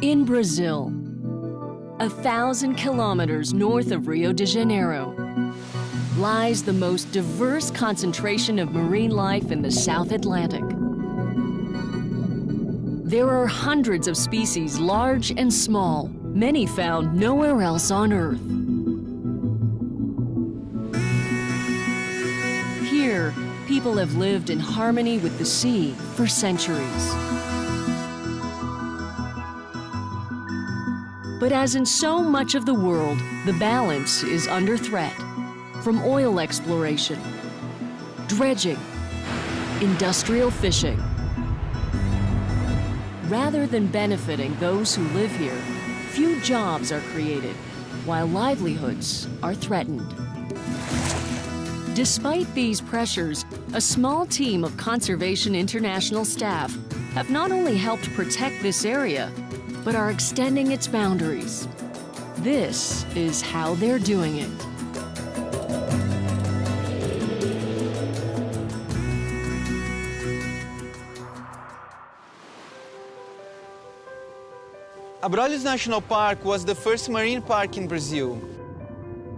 In Brazil, 1,000 kilometers north of Rio de Janeiro, lies the most diverse concentration of marine life in the South Atlantic. There are hundreds of species, large and small, many found nowhere else on Earth. Here, people have lived in harmony with the sea for centuries. But as in so much of the world, the balance is under threat. From oil exploration, dredging, industrial fishing. Rather than benefiting those who live here, few jobs are created, while livelihoods are threatened. Despite these pressures, a small team of Conservation International staff have not only helped protect this area, but are extending its boundaries. This is how they're doing it. Abrolhos National Park was the first marine park in Brazil.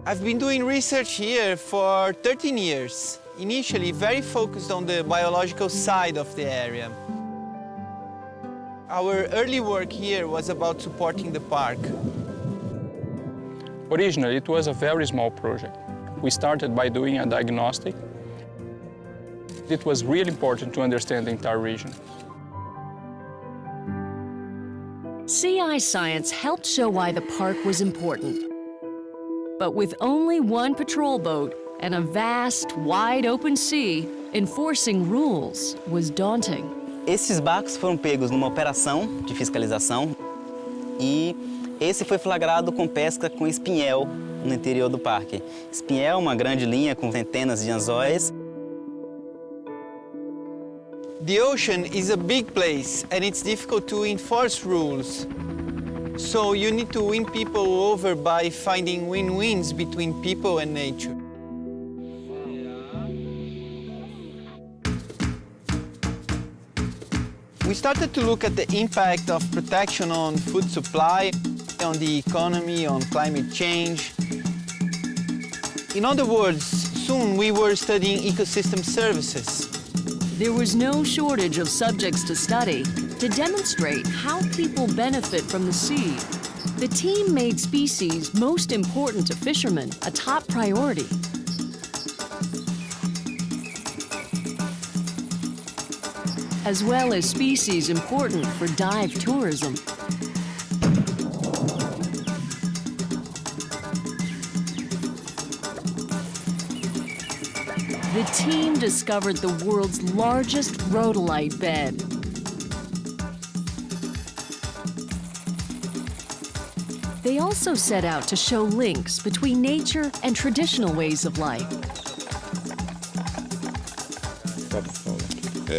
I've been doing research here for 13 years, initially very focused on the biological side of the area. Our early work here was about supporting the park. Originally, it was a very small project. We started by doing a diagnostic. It was really important to understand the entire region. Sea ice science helped show why the park was important. But with only one patrol boat and a vast, wide open sea, enforcing rules was daunting. Esses barcos foram pegos numa operação de fiscalização e esse foi flagrado com pesca com espinhel no interior do parque. Espinhel é uma grande linha com centenas de anzóis. The ocean is a big place and it's difficult to enforce rules. So you need to win people over by finding win-wins between people and nature. We started to look at the impact of protection on food supply, on the economy, on climate change. In other words, soon we were studying ecosystem services. There was no shortage of subjects to study to demonstrate how people benefit from the sea. The team made species most important to fishermen a top priority. As well as species important for dive tourism. The team discovered the world's largest rhodolite bed. They also set out to show links between nature and traditional ways of life.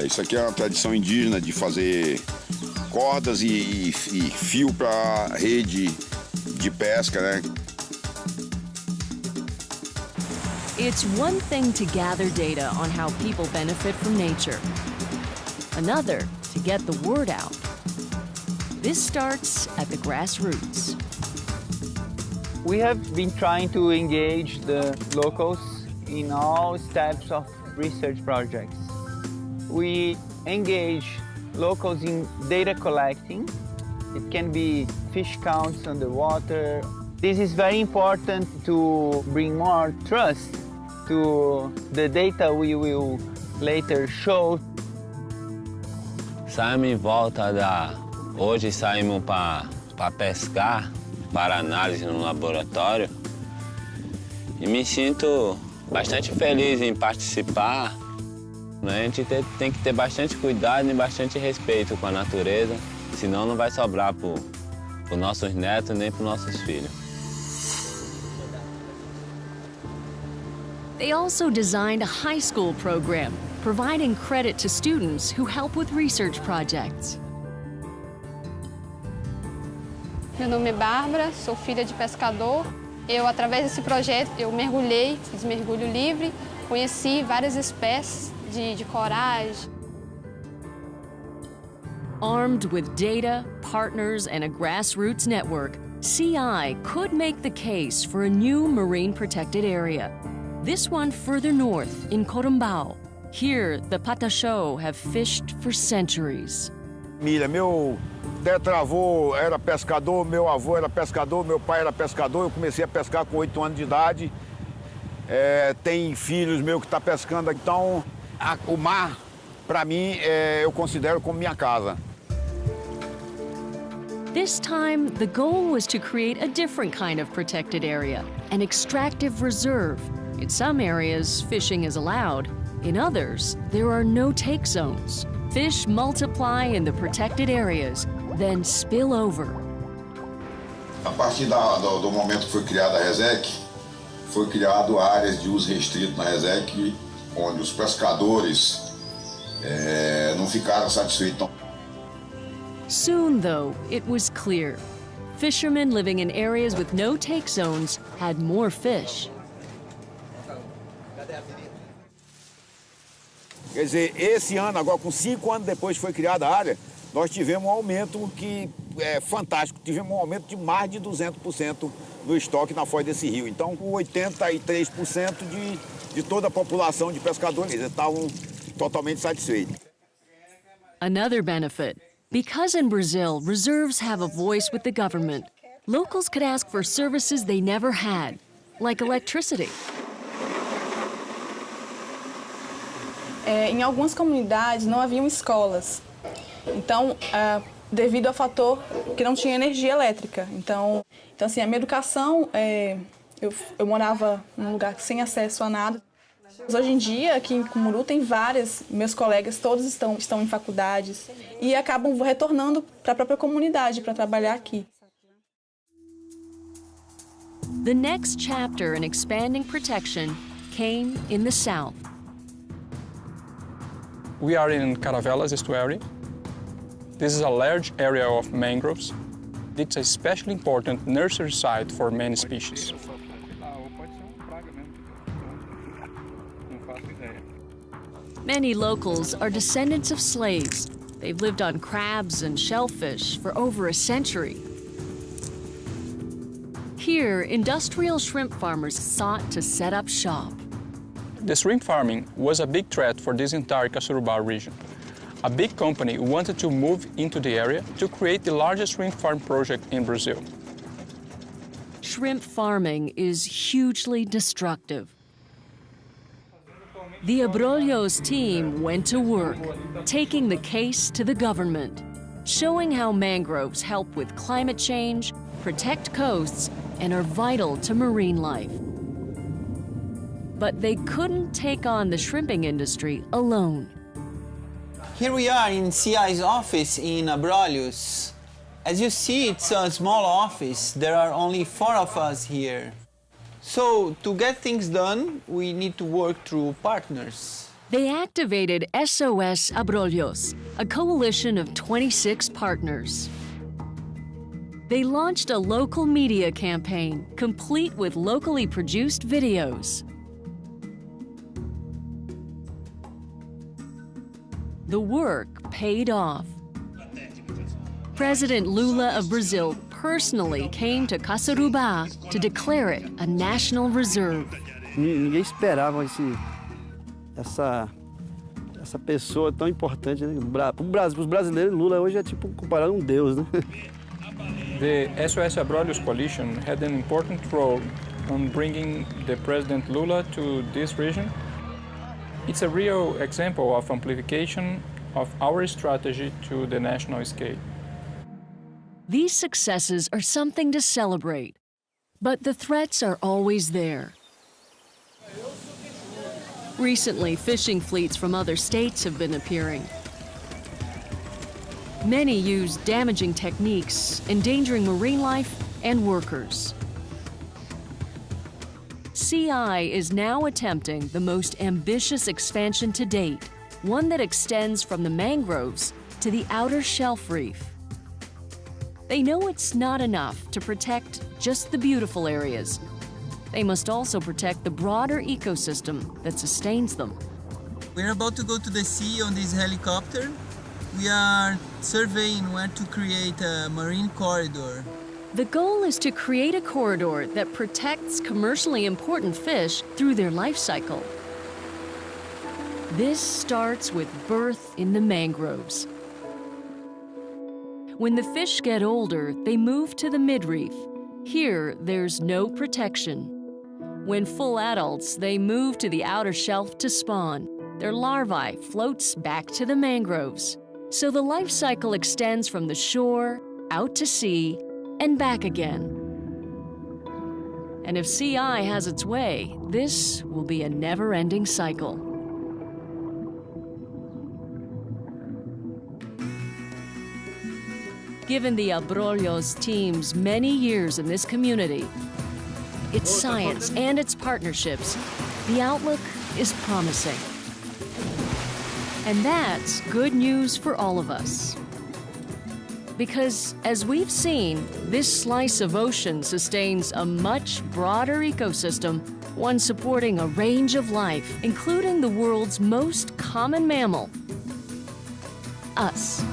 Isso aqui é uma tradição indígena de fazer cordas e fio para rede de pesca, né? It's one thing to gather data on how people benefit from nature. Another to get the word out. This starts at the grassroots. We have been trying to engage the locals in all steps of research projects. We engage locals in data collecting. It can be fish counts underwater. This is very important to bring more trust to the data we will later show. Saímos em volta Hoje saímos para pescar, para análise no laboratório. E me sinto bastante feliz em participar. A gente tem que ter bastante cuidado e bastante respeito com a natureza, senão não vai sobrar para os nossos netos nem para os nossos filhos. They also designed a high school program, providing credit to students who help with research projects. Meu nome é Bárbara, sou filha de pescador. Através desse projeto, eu mergulhei, fiz mergulho livre, conheci várias espécies de corais. Armed with data, partners, and a grassroots network, CI could make the case for a new marine protected area. This one further north in Corumbau. Here, the Pataxó have fished for centuries. Meu tetravô era pescador, meu avô era pescador, meu pai era pescador. Eu comecei a pescar com 8 anos de idade. Tem filhos meus que estão pescando. Então, o mar, para mim, eu considero como minha casa. This time, the goal was to create a different kind of protected area, an extractive reserve. In some areas, fishing is allowed. In others, there are no-take zones. Fish multiply in the protected areas, then spill over. A partir do momento que foi criada a RESEC, foi criado áreas de uso restrito na RESEC, onde os pescadores não ficaram satisfeitos. Soon, though, it was clear. Fishermen living in areas with no-take zones had more fish. Quer dizer, esse ano, agora com 5 anos depois que foi criada a área, nós tivemos um aumento que é fantástico. Tivemos um aumento de mais de 200% do estoque na foz desse rio. Então, com 83% de toda a população de pescadores, eles estavam totalmente satisfeitos. Another benefit. Because in Brazil, reserves have a voice with the government, locals could ask for services they never had, like electricity. Em algumas comunidades não haviam escolas. Então, devido ao fator que não tinha energia elétrica. Então assim, a minha educação, eu morava num lugar sem acesso a nada. Hoje em dia, aqui em Cumuru, tem meus colegas, todos estão em faculdades e acabam retornando para a própria comunidade para trabalhar aqui. The next chapter in expanding protection came in the south. We are in Caravelas estuary. This is a large area of mangroves. It's a especially important nursery site for many species. Many locals are descendants of slaves. They've lived on crabs and shellfish for over a century. Here, industrial shrimp farmers sought to set up shop. The shrimp farming was a big threat for this entire Caçurubá region. A big company wanted to move into the area to create the largest shrimp farm project in Brazil. Shrimp farming is hugely destructive. The Abrolhos team went to work, taking the case to the government, showing how mangroves help with climate change, protect coasts, and are vital to marine life. But they couldn't take on the shrimping industry alone. Here we are in CI's office in Abrolhos. As you see, it's a small office. There are only 4 of us here. So, to get things done, we need to work through partners. They activated SOS Abrolhos, a coalition of 26 partners. They launched a local media campaign, complete with locally produced videos. The work paid off. President Lula of Brazil personally came to Caçurubá to declare it a national reserve. Ninguém esperava essa pessoa tão importante, né? Para os brasileiros, Lula hoje é tipo comparado a deus, né? The SOS Abrolhos coalition had an important role on bringing the President Lula to this region. It's a real example of amplification of our strategy to the national scale. These successes are something to celebrate, but the threats are always there. Recently, fishing fleets from other states have been appearing. Many use damaging techniques, endangering marine life and workers. CI is now attempting the most ambitious expansion to date, one that extends from the mangroves to the outer shelf reef. They know it's not enough to protect just the beautiful areas. They must also protect the broader ecosystem that sustains them. We're about to go to the sea on this helicopter. We are surveying where to create a marine corridor. The goal is to create a corridor that protects commercially important fish through their life cycle. This starts with birth in the mangroves. When the fish get older, they move to the midreef. Here, there's no protection. When full adults, they move to the outer shelf to spawn. Their larvae floats back to the mangroves. So the life cycle extends from the shore, out to sea, and back again. And if CI has its way, this will be a never-ending cycle. Given the Abrolhos team's many years in this community, its science and its partnerships, the outlook is promising. And that's good news for all of us. Because, as we've seen, this slice of ocean sustains a much broader ecosystem, one supporting a range of life, including the world's most common mammal, us.